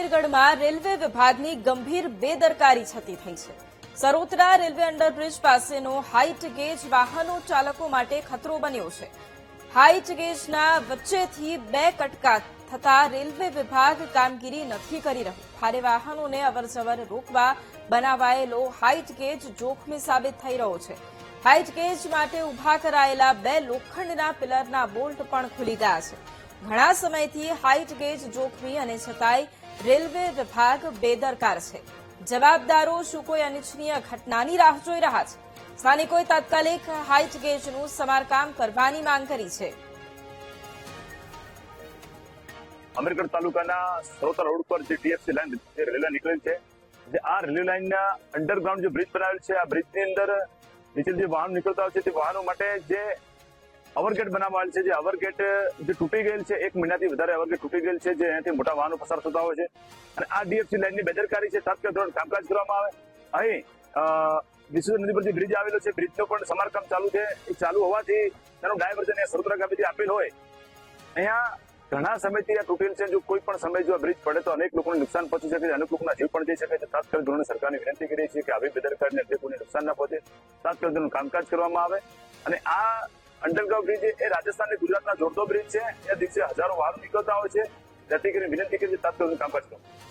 અમીરગઢમાં railway વિભાગની ગંભીર બેદરકારી છતી થઈ છે। સરોતરા રેલવે અંડરબ્રિજ પાસેનો હાઇટ ગેજ વાહનો ચાલકો માટે ખતરો બન્યો છે। હાઇટ ગેજના વચ્ચેથી બે કટકા થતા રેલવે વિભાગ કામગીરી નથી કરી રહ્યું। ભારે વાહનોને અવરજવર રોકવા બનાવાયેલો હાઇટ ગેજ જોખમી સાબિત થઈ રહ્યો છે। હાઇટ ગેજ માટે ઉભા કરાયેલા બે લોખંડના પિલરના બોલ્ટ પણ ખુલી ગયા છે। ઘણા સમયથી હાઇટ ગેજ જોખમી અને છતાંય રેલવે વિભાગ બેદરકાર છે। જવાબદારો શું કોઈ અનિચ્છનીય ઘટનાની રાહ જોઈ રહ્યા છે? સ્થાનિકોએ તાત્કાલિક હાઇટ ગેજનું સમારકામ કરવાની માંગ કરી છે। અમીરગઢ તાલુકાના સરોતરા રોડ પર જે ટીએફસી લાઈન રેલવે નીકળેલ છે, જે આ રેલવે લાઈનના અંડરગ્રાઉન્ડ જે બ્રિજ બનાવેલ છે, આ બ્રિજની અંદર નીચે જે વાહનો નીકળતા હોય છે તે વાહનો માટે જે ઓવરગેટ બનાવવામાં આવેલ છે, જે ઓવરગેટ જે તૂટી ગયેલ છે, 1 મહિનાથી વધારે ઓવરગેટ તૂટી ગયેલ છે, જે અહીંથી મોટા વાહનો પસાર થતા હોય છે અને આ ડીએફસી લાઈનની બેદરકારી છે। તાત્કાલિક ધોરણે કામકાજ કરવામાં આવે। અહીં વિશ્વ નદી પર જે બ્રિજ આવેલો છે, બ્રિજનો પણ સમારકામ ચાલુ છે। એ ચાલુ હોવાથી તેનું ડાયવર્ઝન સરોતરા ગામેથી આપેલ હોય, અહીંયા ઘણા સમયથી આ તૂટેલ છે। જો કોઈ પણ સમય જો બ્રિજ પડે તો અનેક લોકોને નુકસાન પહોંચી શકે છે, અનેક લોકોના જીવ પણ જઈ શકે છે। તાત્કાલિક ધોરણે સરકારને વિનંતી કરીએ છીએ કે આવી બેદરકારીને લીધે કોઈને નુકસાન ના પહોંચે, તાત્કાલિક ધોરણે કામકાજ કરવામાં આવે। અને આ અંડરગ્રાઉન્ડ બ્રિજ એ રાજસ્થાન અને ગુજરાતના જોડતો બ્રિજ છે। એ દિવસે હજારો વાહનો નીકળતા હોય છે, જેથી કરીને વિનંતી કરીએ તાત્કાલિક કામકાજ કરો।